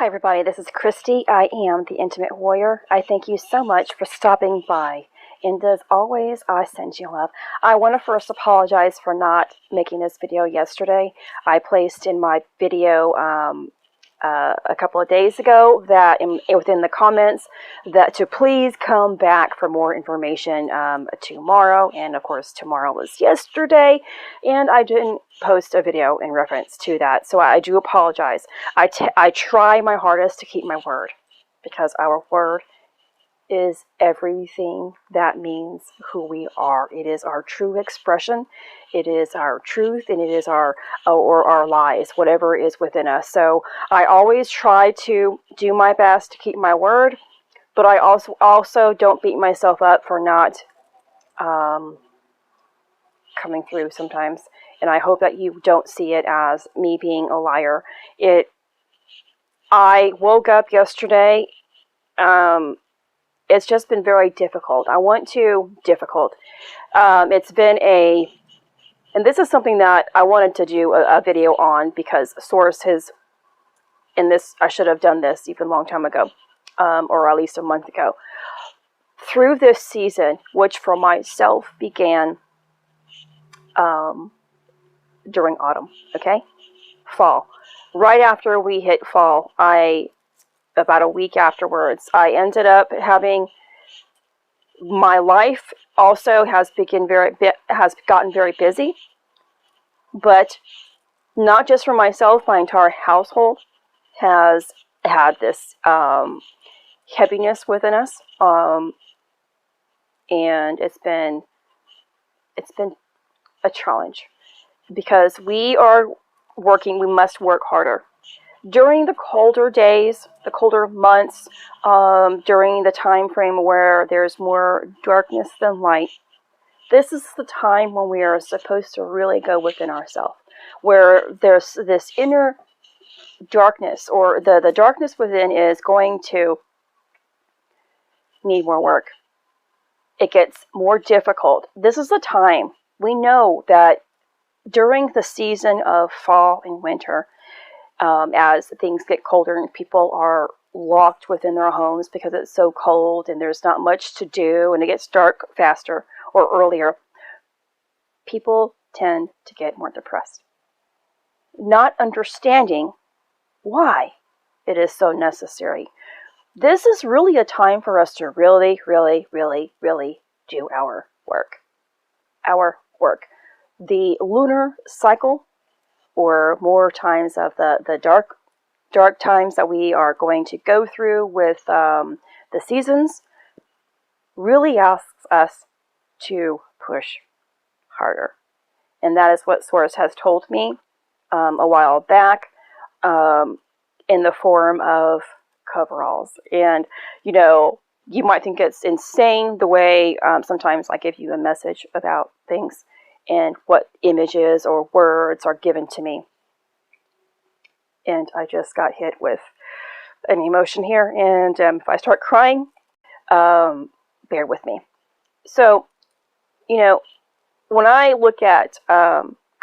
Hi everybody, this is Christy. I am the Intimate Warrior. I thank you so much for stopping by. And as always, I send you love. I want to first apologize for not making this video yesterday. I placed in my video a couple of days ago that within the comments that to please come back for more information tomorrow. And of course, tomorrow was yesterday, and I didn't post a video in reference to that. So I do apologize. I try my hardest to keep my word, because our word is everything that means who we are. It is our true expression. It is our truth, and it is our lies, whatever is within us. So I always try to do my best to keep my word, but I also don't beat myself up for not coming through sometimes. And I hope that you don't see it as me being a liar. I woke up yesterday. It's just been very difficult. It's been and this is something that I wanted to do a video on, because Source has, I should have done this even a long time ago, or at least a month ago. Through this season, which for myself began during autumn, fall. Right after we hit fall, about a week afterwards, I ended up having, my life also has gotten very busy, but not just for myself, my entire household has had this heaviness within us, and it's been a challenge, because we must work harder. During the colder days, the colder months, during the time frame where there's more darkness than light, this is the time when we are supposed to really go within ourselves, where there's this inner darkness, or the darkness within is going to need more work. It gets more difficult. This is the time. We know that during the season of fall and winter, as things get colder and people are locked within their homes because it's so cold and there's not much to do and it gets dark faster or earlier, people tend to get more depressed, not understanding why it is so necessary. This is really a time for us to really, really, really, really do our work. The lunar cycle, or more times of the dark times that we are going to go through with the seasons, really asks us to push harder. And that is what Source has told me a while back, in the form of coveralls. And, you might think it's insane the way sometimes I give you a message about things and what images or words are given to me. And I just got hit with an emotion here, and if I start crying, bear with me. So, when I look at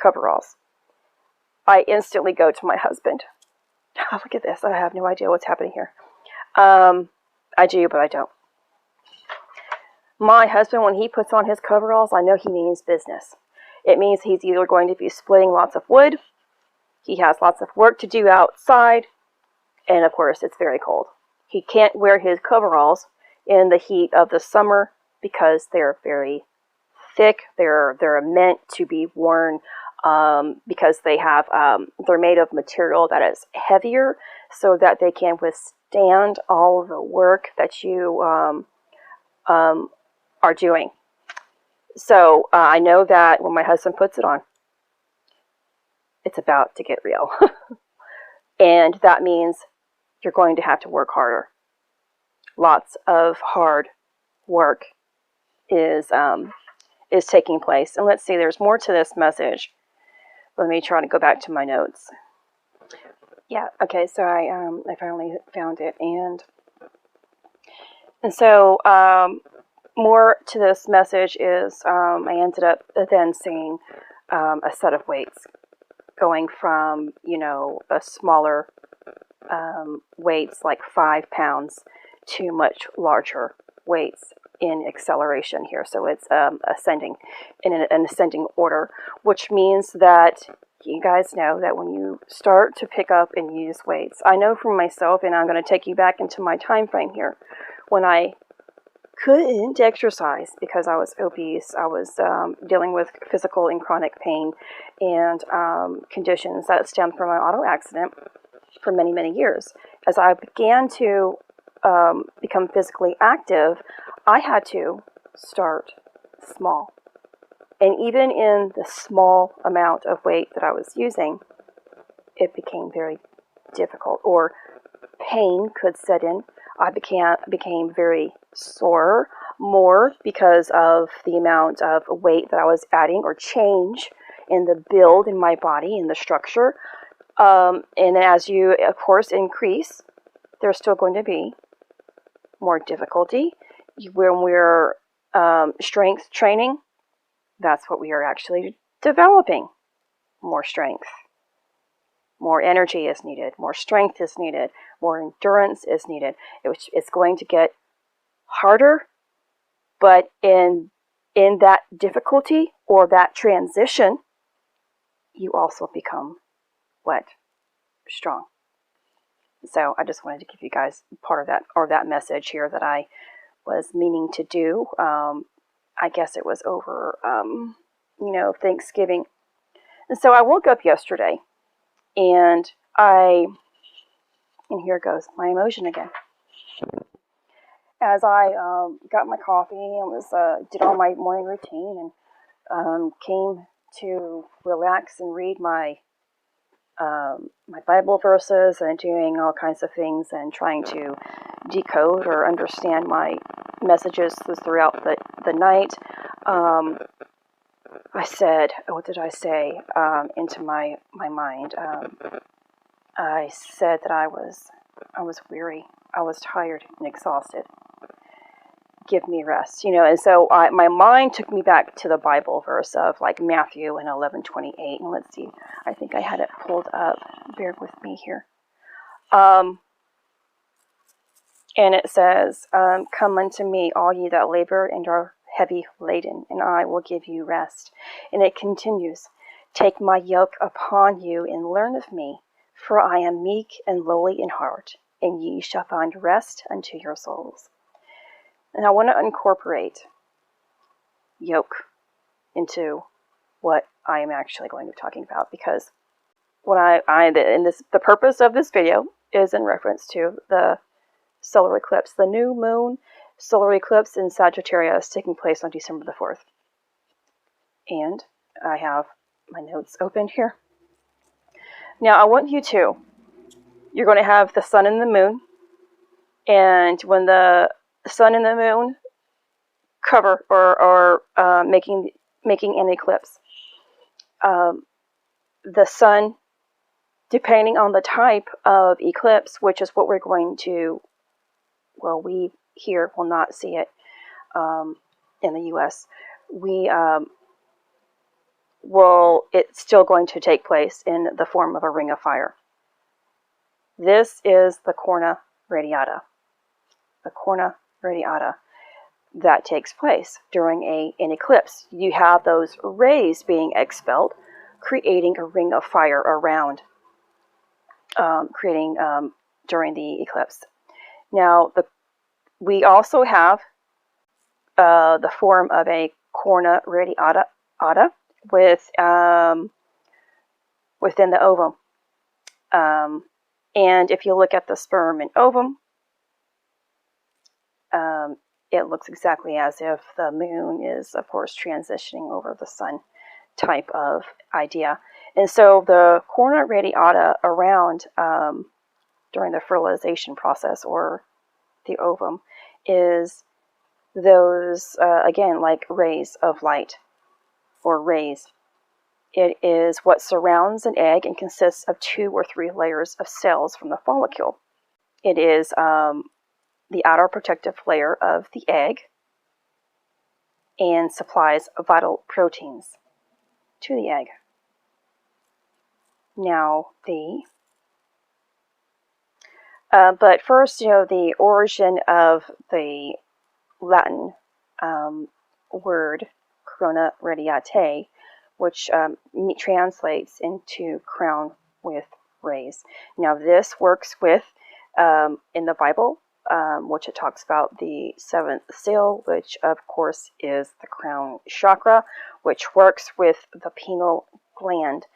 coveralls, I instantly go to my husband. Oh, look at this. I have no idea what's happening here. I do, but I don't. My husband, when he puts on his coveralls, I know he means business. It means he's either going to be splitting lots of wood, he has lots of work to do outside, and of course it's very cold. He can't wear his coveralls in the heat of the summer because they're very thick. They're meant to be worn because they're made of material that is heavier, so that they can withstand all of the work that you are doing. So I know that when my husband puts it on, it's about to get real. And that means you're going to have to work harder. Lots of hard work is taking place. And let's see, there's more to this message. Let me try to go back to my notes. Yeah, okay, so I finally found it. And so more to this message is I ended up then seeing a set of weights going from, a smaller weights like 5 pounds to much larger weights in acceleration here. So it's ascending in an ascending order, which means that you guys know that when you start to pick up and use weights, I know for myself, and I'm going to take you back into my time frame here, when I couldn't exercise because I was obese, I was dealing with physical and chronic pain and conditions that stemmed from an auto accident for many, many years. As I began to become physically active, I had to start small. And even in the small amount of weight that I was using, it became very difficult, or pain could set in. I became very sore, more because of the amount of weight that I was adding, or change in the build in my body, in the structure. And as you, of course, increase, there's still going to be more difficulty. When we're strength training, that's what we are actually developing. More strength. More energy is needed. More strength is needed. More endurance is needed. It's going to get harder, but in that difficulty or that transition, you also become what? Strong. So I just wanted to give you guys part of that, or that message here that I was meaning to do. I guess it was over, Thanksgiving. And so I woke up yesterday, and here goes my emotion again. As I got my coffee and did all my morning routine, and came to relax and read my Bible verses, and doing all kinds of things and trying to decode or understand my messages throughout the night, I said, what did I say into my mind? I said that I was weary, I was tired and exhausted. Give me rest, And so my mind took me back to the Bible verse of like Matthew and 11:28. And let's see, I think I had it pulled up. Bear with me here. And it says, "Come unto me, all ye that labor and are heavy laden, and I will give you rest." And it continues, "Take my yoke upon you and learn of me, for I am meek and lowly in heart, and ye shall find rest unto your souls." And I want to incorporate yoke into what I am actually going to be talking about, because the purpose of this video is in reference to the solar eclipse, the new moon solar eclipse in Sagittarius taking place on December the 4th. And I have my notes open here. Now I want you're going to have the sun and the moon, and when the sun and the moon cover or making an eclipse, the sun, depending on the type of eclipse, which is what we're going to, we here will not see it in the U.S. It's still going to take place in the form of a ring of fire. This is the corona radiata. The corona radiata that takes place during an eclipse. You have those rays being expelled, creating a ring of fire around, during the eclipse. Now, we also have the form of a corona radiata within the ovum. And if you look at the sperm and ovum, it looks exactly as if the moon is, of course, transitioning over the sun type of idea. And so the corona radiata around during the fertilization process, or the ovum, is those, again, like rays of light, or rays. It is what surrounds an egg and consists of 2 or 3 layers of cells from the follicle. It is the outer protective layer of the egg, and supplies vital proteins to the egg. Now, But first, the origin of the Latin word corona radiate, which translates into crown with rays. Now, this works with, in the Bible, which it talks about the seventh seal, which of course is the crown chakra, which works with the pineal gland.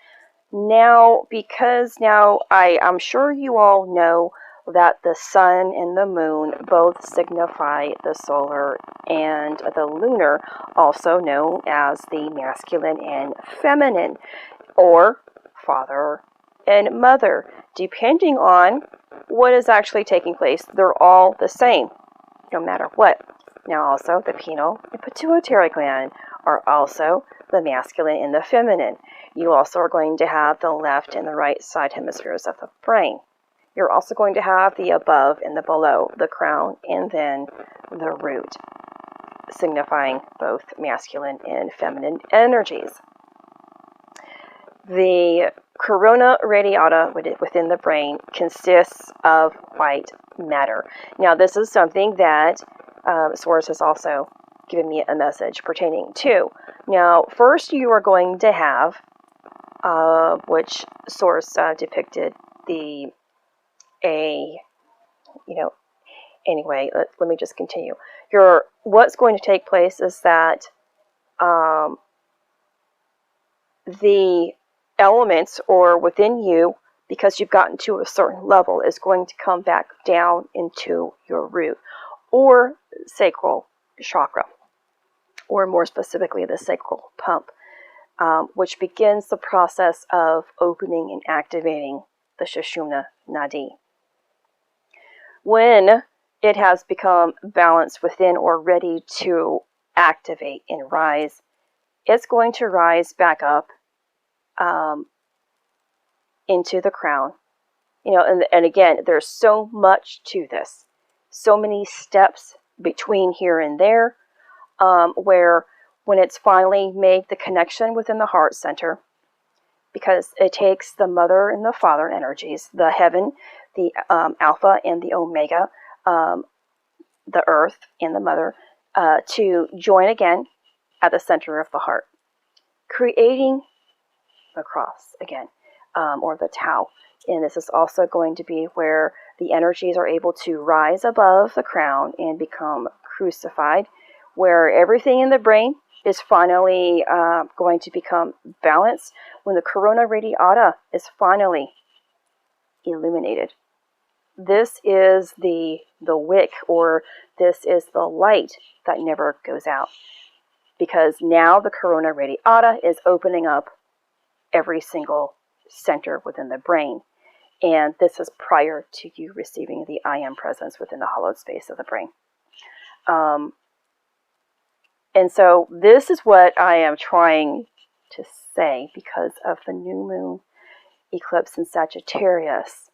Now, because I'm sure you all know that the sun and the moon both signify the solar and the lunar, also known as the masculine and feminine, or father and mother, depending on what is actually taking place. They're all the same, no matter what. Now, also, the pineal and pituitary gland are also the masculine and the feminine. You also are going to have the left and the right side hemispheres of the brain. You're also going to have the above and the below, the crown and then the root, signifying both masculine and feminine energies. The corona radiata within the brain consists of white matter. Now, this is something that Source has also given me a message pertaining to. Now, first you are going to have, which Source depicted anyway, let me just continue. What's going to take place is that the elements, or within you, because you've gotten to a certain level, is going to come back down into your root, or sacral chakra, or more specifically the sacral pump, which begins the process of opening and activating the Sushumna Nadi. When it has become balanced within or ready to activate and rise, it's going to rise back up into the crown. And again, there's so much to this, so many steps between here and there, where when it's finally made the connection within the heart center, because it takes the mother and the father energies, the heaven, the alpha and the omega, the earth and the mother, to join again at the center of the heart, creating the cross again, or the Tau. And this is also going to be where the energies are able to rise above the crown and become crucified, where everything in the brain is finally going to become balanced when the corona radiata is finally illuminated. This is the wick, or this is the light that never goes out, because now the corona radiata is opening up every single center within the brain. And this is prior to you receiving the I am presence within the hollowed space of the brain. And so this is what I am trying to say, because of the new moon eclipse in Sagittarius,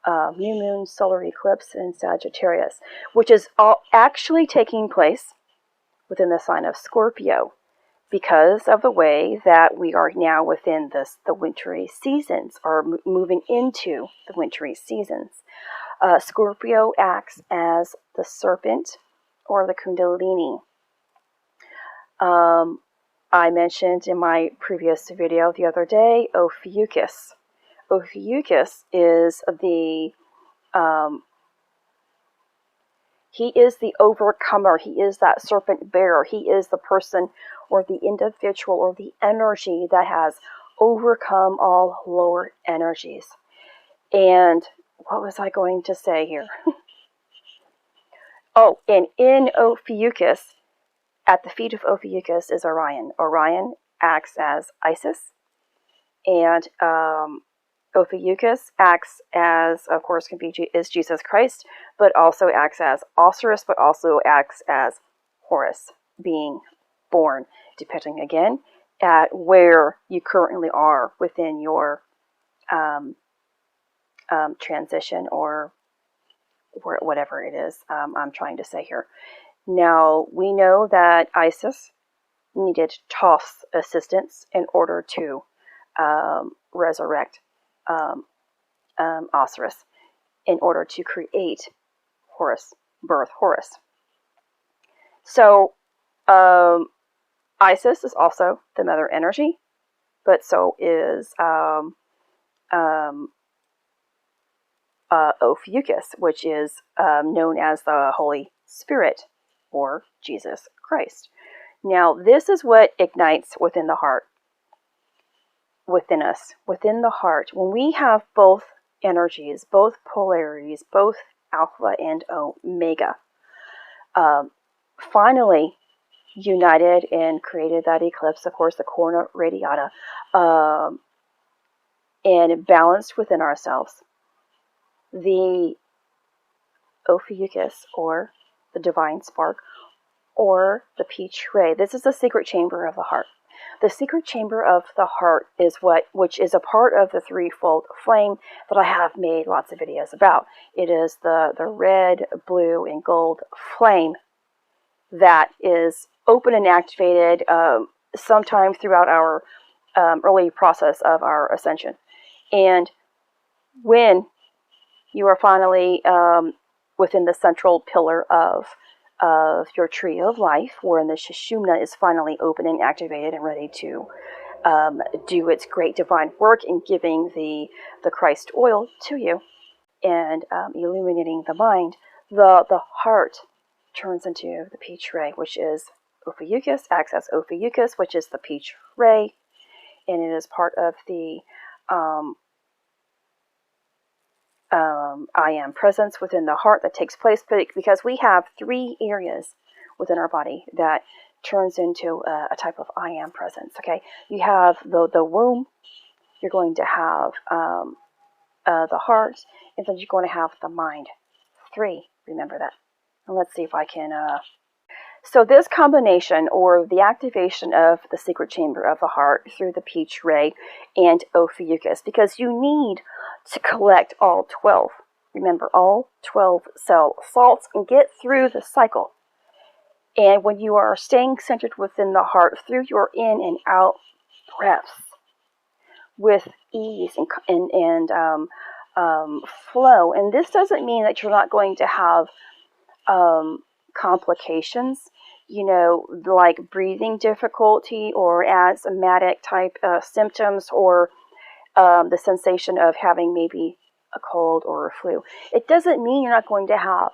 new moon solar eclipse in Sagittarius, which is actually taking place within the sign of Scorpio, because of the way that we are now within the wintry seasons, or moving into the wintry seasons. Scorpio acts as the serpent, or the Kundalini. I mentioned in my previous video the other day, Ophiuchus. Ophiuchus is he is the overcomer. He is that serpent bearer. He is the person, or the individual, or the energy that has overcome all lower energies. And what was I going to say here? Oh, and in Ophiuchus, at the feet of Ophiuchus is Orion. Orion acts as Isis, and Ophiuchus acts as, of course, is Jesus Christ, but also acts as Osiris, but also acts as Horus, being born, depending again at where you currently are within your transition, or whatever it is I'm trying to say here. Now, we know that Isis needed Thoth's assistance in order to resurrect Osiris. in order to create Horus, birth Horus. So Isis is also the mother energy, but so is Ophiuchus, which is known as the Holy Spirit or Jesus Christ. Now, this is what ignites within the heart, within us, within the heart. When we have both energies, both polarities, both alpha and omega, finally united and created that eclipse, of course, the corona radiata, and balanced within ourselves, the Ophiuchus, or the divine spark, or the peach ray. This is the secret chamber of the heart. The secret chamber of the heart is which is a part of the threefold flame that I have made lots of videos about. It is the red, blue, and gold flame that is open and activated sometime throughout our early process of our ascension. And when you are finally within the central pillar of your tree of life, wherein the Sushumna is finally open and activated and ready to do its great divine work in giving the Christ oil to you and illuminating the mind, the heart turns into the peach ray, which is Ophiuchus, acts as Ophiuchus, which is the peach ray, and it is part of the I am presence within the heart that takes place, because we have 3 areas within our body that turns into a type of I am presence. Okay, you have the womb, you're going to have the heart, and then you're going to have the mind. 3, remember that. And let's see if I can. So this combination, or the activation of the secret chamber of the heart through the peach ray and Ophiuchus, because you need to collect all 12. Remember, all 12 cell salts and get through the cycle. And when you are staying centered within the heart through your in and out breaths with ease and flow, and this doesn't mean that you're not going to have complications, like breathing difficulty or asthmatic type symptoms, or the sensation of having maybe a cold or a flu. It doesn't mean you're not going to have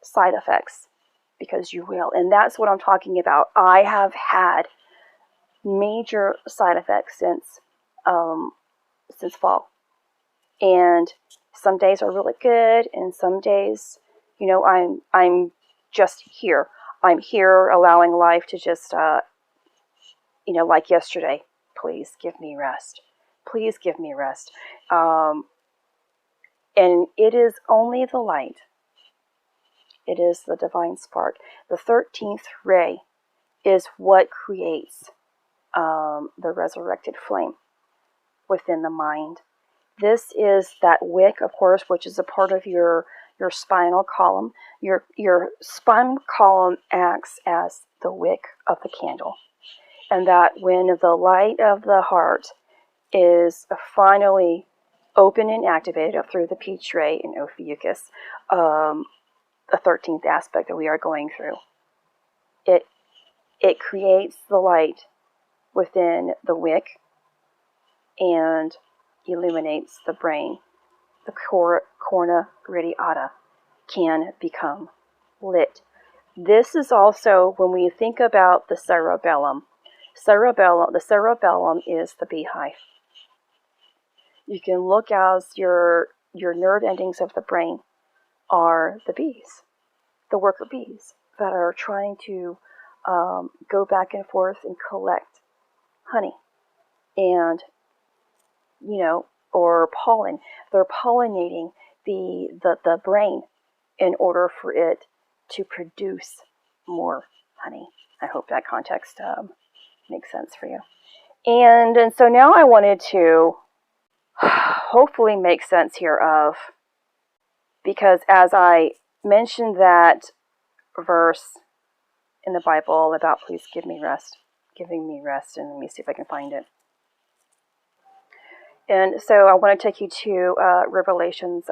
side effects, because you will. And that's what I'm talking about. I have had major side effects since fall. And some days are really good, and some days, I'm just here. I'm here allowing life to just, like yesterday, please give me rest. Please give me rest. And it is only the light. It is the divine spark. The 13th ray is what creates the resurrected flame within the mind. This is that wick, of course, which is a part of your spinal column. Your spinal column acts as the wick of the candle. And that when the light of the heart is finally open and activated up through the peach ray and Ophiuchus, the 13th aspect that we are going through, it creates the light within the wick and illuminates the brain. The corona radiata can become lit. This is also when we think about the cerebellum. The cerebellum is the beehive. You can look as your nerve endings of the brain are the bees, the worker bees that are trying to go back and forth and collect honey and, or pollen. They're pollinating the brain in order for it to produce more honey. I hope that context makes sense for you. And so now I wanted to hopefully make sense here because as I mentioned that verse in the Bible about please give me rest, giving me rest, and let me see if I can find it. And so I want to take you to Revelations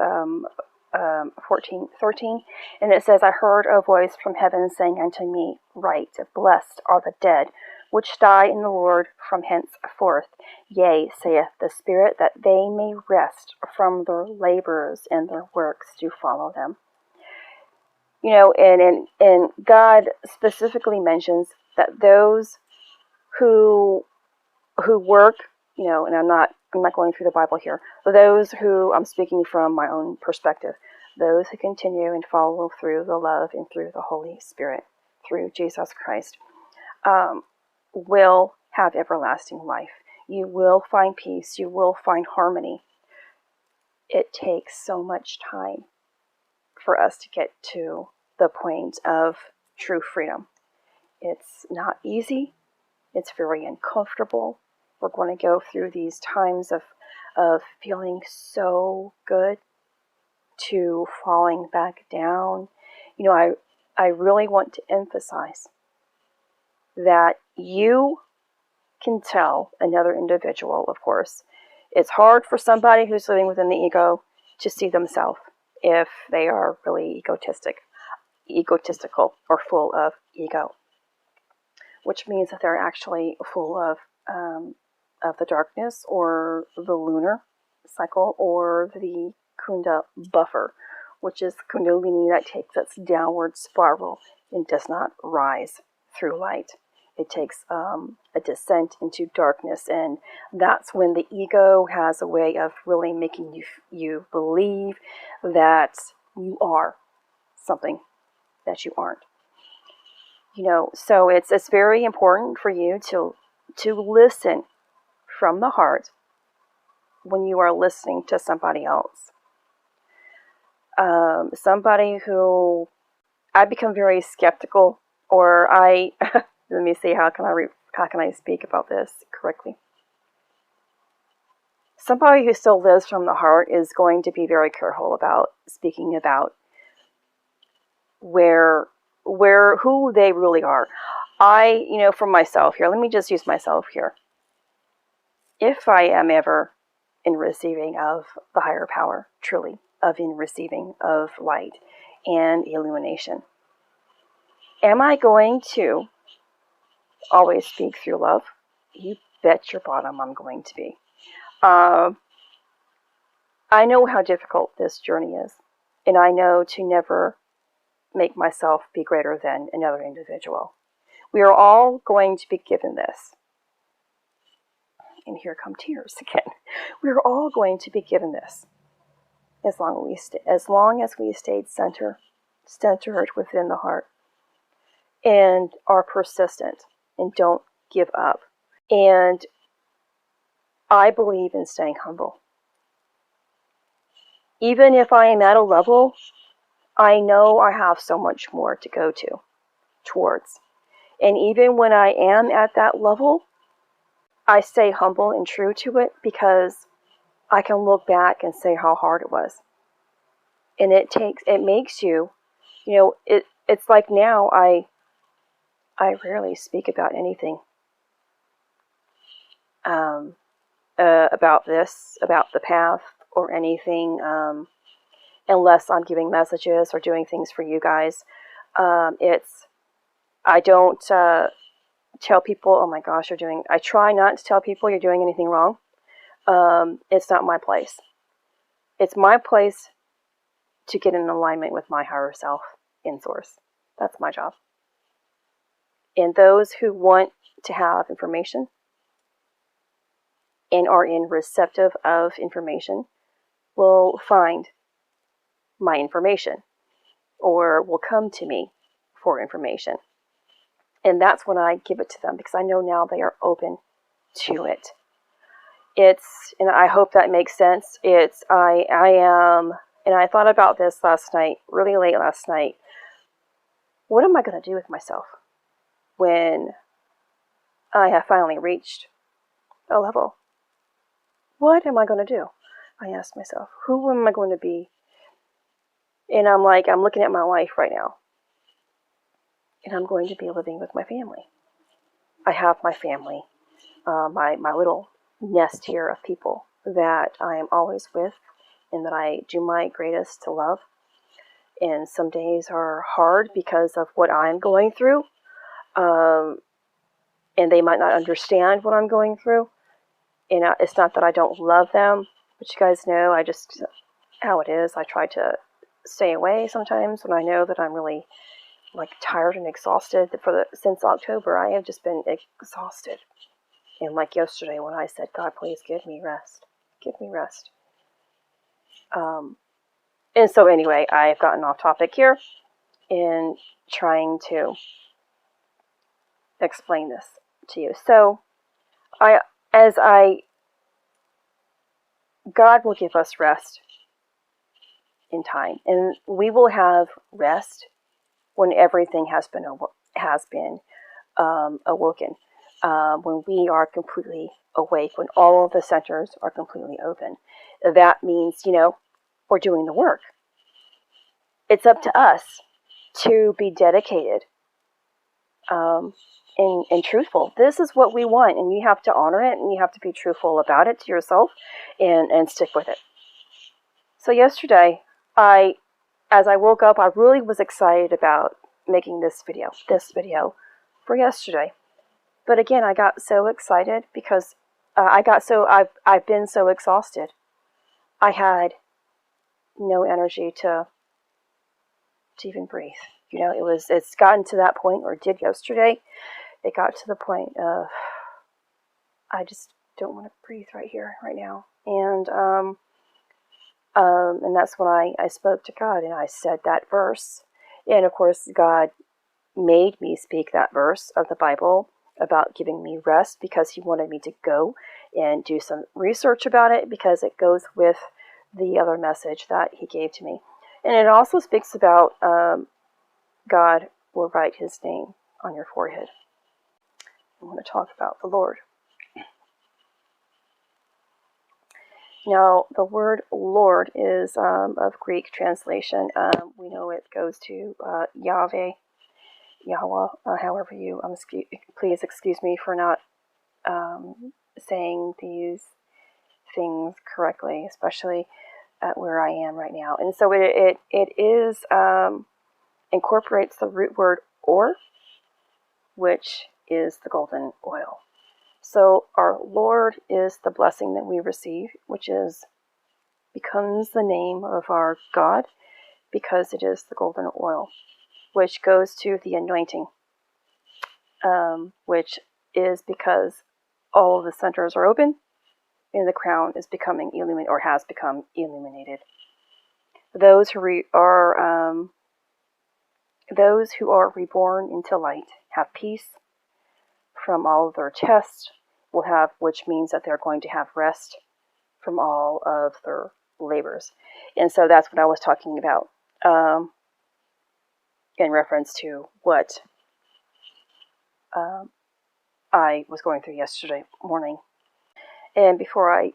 13, and it says, I heard a voice from heaven saying unto me, Write, blessed are the dead, which die in the Lord from henceforth. Yea, saith the Spirit, that they may rest from their labors and their works do follow them. And God specifically mentions that those who work, and I'm not going through the Bible here, but those who, I'm speaking from my own perspective, those who continue and follow through the love and through the Holy Spirit, through Jesus Christ, will have everlasting life. You will find peace. You will find harmony. It takes so much time for us to get to the point of true freedom. It's not easy. It's very uncomfortable. We're going to go through these times of feeling so good to falling back down. I really want to emphasize that you can tell another individual, of course. It's hard for somebody who's living within the ego to see themselves if they are really egotistical, or full of ego, which means that they're actually full of the darkness, or the lunar cycle, or the Kunda buffer, which is Kundalini that takes its downward spiral and does not rise through light. It takes a descent into darkness, and that's when the ego has a way of really making you believe that you are something that you aren't. So it's very important for you to listen from the heart when you are listening to somebody else. Somebody who I become very skeptical, or let me see, how can I speak about this correctly? Somebody who still lives from the heart is going to be very careful about speaking about who they really are. For myself here, let me just use myself here. If I am ever in receiving of the higher power, truly, in receiving of light and illumination, am I going to always speak through love? You bet your bottom I'm going to be. I know how difficult this journey is, and I know to never make myself be greater than another individual. We are all going to be given this. And here come tears again. We are all going to be given this, as long as we stayed centered within the heart, and are persistent and don't give up. And I believe in staying humble. Even if I am at a level, I know I have so much more to go towards. And even when I am at that level, I stay humble and true to it, because I can look back and say how hard it was. And it makes you, it's like now I rarely speak about anything about the path, or anything, unless I'm giving messages or doing things for you guys. I don't tell people, oh my gosh, I try not to tell people you're doing anything wrong. It's not my place. It's my place to get in alignment with my higher self in source. That's my job. And those who want to have information and are receptive of information will find my information, or will come to me for information. And that's when I give it to them, because I know now they are open to it. And I hope that makes sense. I am, and I thought about this last night, really late last night. What am I going to do with myself when I have finally reached a level? What am I going to do? I asked myself, who am I going to be? And I'm looking at my life right now. And I'm going to be living with my family. I have my family, my little nest here of people that I am always with and that I do my greatest to love. And some days are hard because of what I'm going through. And they might not understand what I'm going through. And it's not that I don't love them, but you guys know I just, how it is. I try to stay away sometimes when I know that I'm really like tired and exhausted. Since October, I have just been exhausted. And like yesterday when I said, God, please give me rest. Give me rest. And so anyway, I've gotten off topic here in trying to explain this to you. So God will give us rest in time, and we will have rest when everything has been awoken, when we are completely awake, when all of the centers are completely open. That means, we're doing the work. It's up to us to be dedicated and truthful. This is what we want, and you have to honor it, and you have to be truthful about it to yourself and stick with it. So yesterday, as I woke up, I really was excited about making this video for yesterday. But again, I got so excited because I've been so exhausted. I had no energy to even breathe. It's gotten to that point, or did yesterday. It got to the point of I just don't want to breathe right here, right now. And that's when I spoke to God and I said that verse. And of course, God made me speak that verse of the Bible about giving me rest because He wanted me to go and do some research about it because it goes with the other message that He gave to me. And it also speaks about God will write His name on your forehead. I want to talk about the Lord. Now, the word Lord is of Greek translation. We know it goes to Yahweh, however you, please excuse me for not saying these things correctly, especially at where I am right now. And so it is, incorporates the root word or, which is the golden oil. So our Lord is the blessing that we receive, which becomes the name of our God because it is the golden oil, which goes to the anointing, which is because all of the centers are open and the crown is becoming illuminated or has become illuminated. Those who are reborn into light have peace from all of their tests, which means that they're going to have rest from all of their labors. And so that's what I was talking about in reference to what I was going through yesterday morning. And before I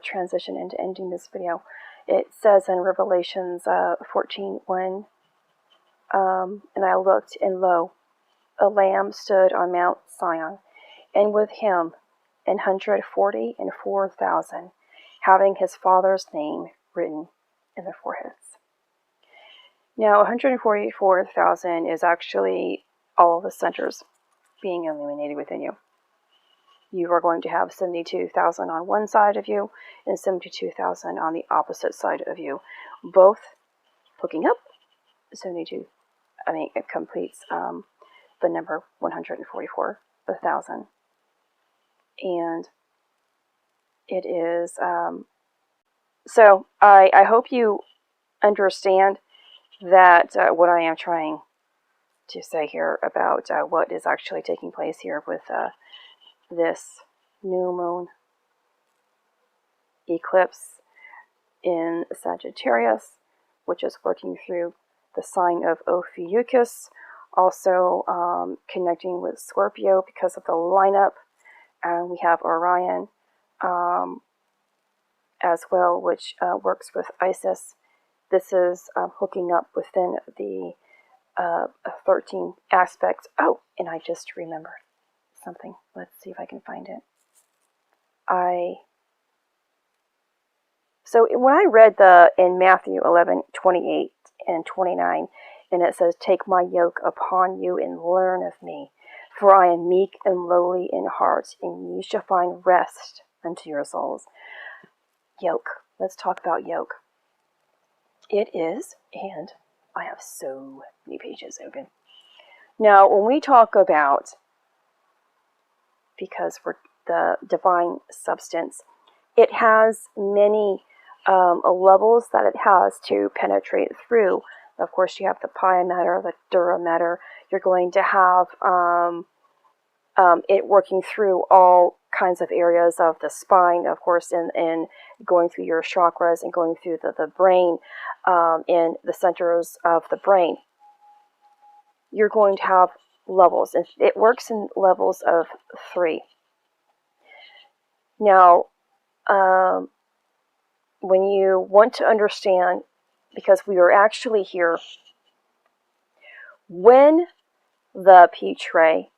transition into ending this video, it says in Revelations 14:1, and I looked, and lo, a lamb stood on Mount Zion, and with him 144,000, having his Father's name written in their foreheads. Now, 144,000 is actually all of the centers being illuminated within you. You are going to have 72,000 on one side of you and 72,000 on the opposite side of you, both hooking up. 72, it completes the number 144,000. And it is, so I hope you understand that what I am trying to say here about what is actually taking place here with this new moon eclipse in Sagittarius, which is working through the sign of Ophiuchus, also connecting with Scorpio because of the lineup. And we have Orion as well, which works with Isis. This is hooking up within the 13 aspects. Oh, and I just remembered something. Let's see if I can find it. So when I read in Matthew 11:28 and 29, and it says, "Take my yoke upon you and learn of me, for I am meek and lowly in heart, and you shall find rest unto your souls." Yoke. Let's talk about yoke. It is, and I have so many pages open. Now, when we talk about, because we're the divine substance, it has many levels that it has to penetrate through. Of course, you have the pia matter, the dura matter. You're going to have it working through all kinds of areas of the spine, of course, and going through your chakras and going through the brain, in the centers of the brain. You're going to have levels, and it works in levels of 3. Now, when you want to understand, because we are actually here, when the peach ray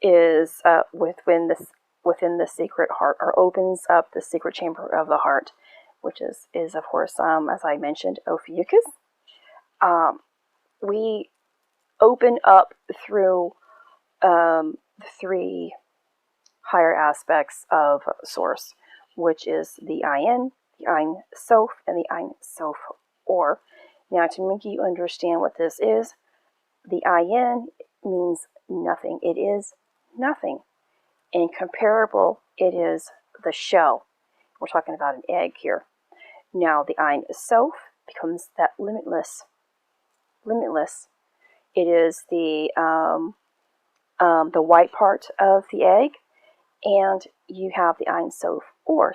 is within the secret heart, or opens up the secret chamber of the heart, which is of course, as I mentioned, Ophiuchus, we open up through the 3 higher aspects of source, which is the Ayin, the Ein Sof, and the Ein Sof Or. Now, to make you understand what this is, the Ayin means nothing. It is nothing. And comparable, it is the shell. We're talking about an egg here. Now, the Ein Sof becomes that limitless. It is the white part of the egg, and you have the Ein Sof or,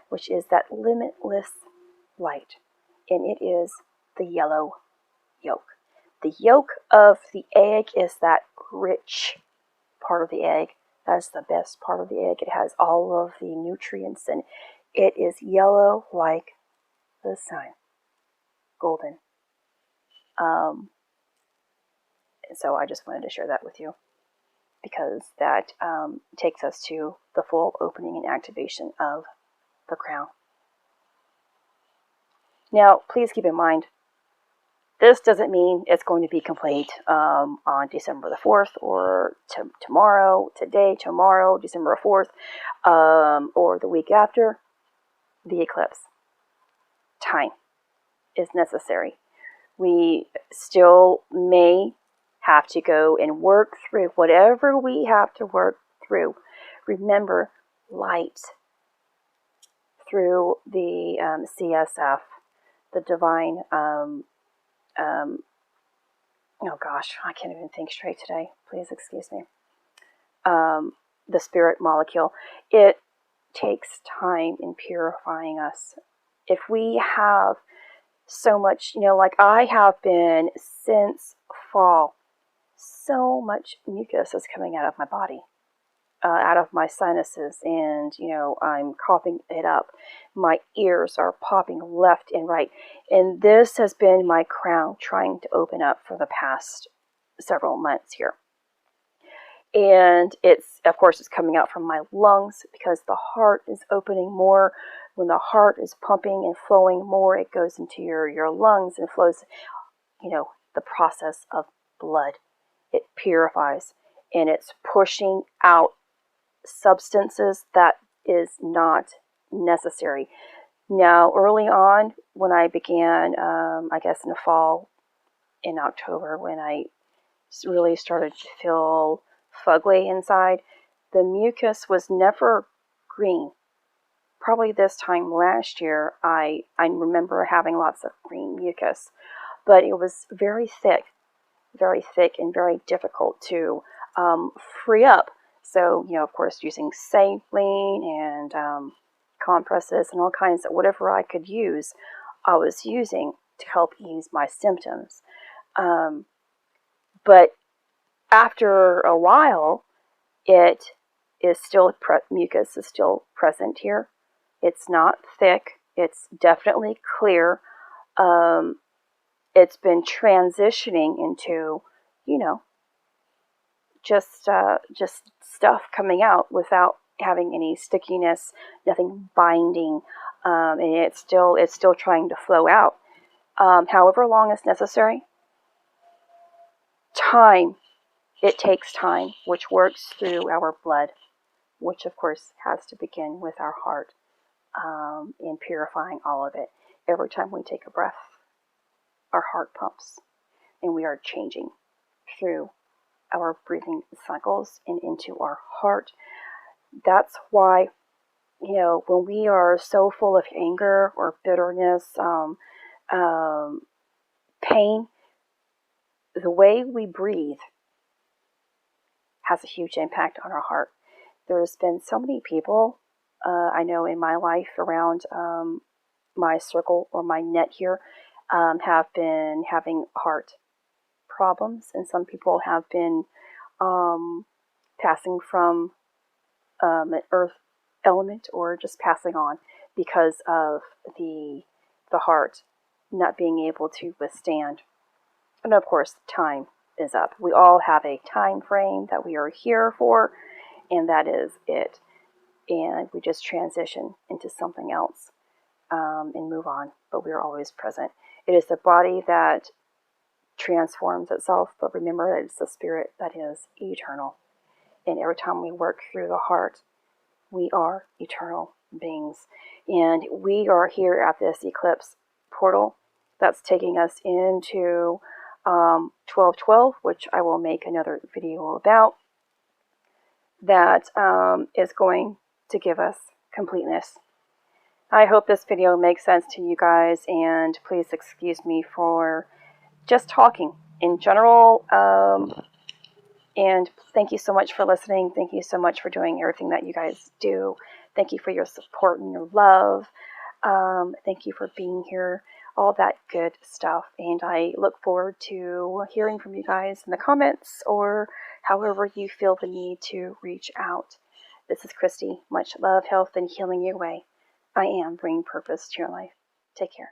which is that limitless light, and it is the yellow yolk. The yolk of the egg is that rich part of the egg. That's the best part of the egg. It has all of the nutrients, and it is yellow like the sun, golden. So I just wanted to share that with you, because that takes us to the full opening and activation of the crown. Now, please keep in mind, this doesn't mean it's going to be complete on December the 4th, or tomorrow, December 4th, or the week after the eclipse. Time is necessary. We still may have to go and work through whatever we have to work through. Remember, light through the CSF, the divine, oh gosh, I can't even think straight today. Please excuse me. The spirit molecule. It takes time in purifying us. If we have so much, like I have been since fall, so much mucus is coming out of my body, out of my sinuses, and I'm coughing it up. My ears are popping left and right, and this has been my crown trying to open up for the past several months here. And it's coming out from my lungs, because the heart is opening more. When the heart is pumping and flowing more, it goes into your lungs and flows, the process of blood. It purifies, and it's pushing out substances that is not necessary. Now, early on, when I began, I guess in the fall, in October, when I really started to feel fugly inside, the mucus was never green. Probably this time last year, I remember having lots of green mucus, but it was very thick and very difficult to free up. So, of course, using saline and compresses and all kinds of whatever I could use, I was using to help ease my symptoms. But after a while, it is still mucus is still present here. It's not thick. It's definitely clear. It's been transitioning into, just stuff coming out without having any stickiness, nothing binding. and it's still trying to flow out. However long is necessary. Time. It takes time, which works through our blood, which of course has to begin with our heart, in purifying all of it. Every time we take a breath, our heart pumps, and we are changing through our breathing cycles and into our heart. That's why, when we are so full of anger or bitterness, pain, the way we breathe has a huge impact on our heart. There's been so many people I know in my life around my circle or my net here have been having heart problems, and some people have been passing from an earth element or just passing on because of the heart not being able to withstand. And of course, time is up. We all have a time frame that we are here for, and that is it. And we just transition into something else and move on, but we are always present. It is the body that transforms itself, but remember that it's the spirit that is eternal. And every time we work through the heart, we are eternal beings. And we are here at this eclipse portal that's taking us into 1212, which I will make another video about, that is going to give us completeness. I hope this video makes sense to you guys, and please excuse me for just talking in general. And thank you so much for listening. Thank you so much for doing everything that you guys do. Thank you for your support and your love. Thank you for being here. All that good stuff. And I look forward to hearing from you guys in the comments or however you feel the need to reach out. This is Christy. Much love, health, and healing your way. I am bringing purpose to your life. Take care.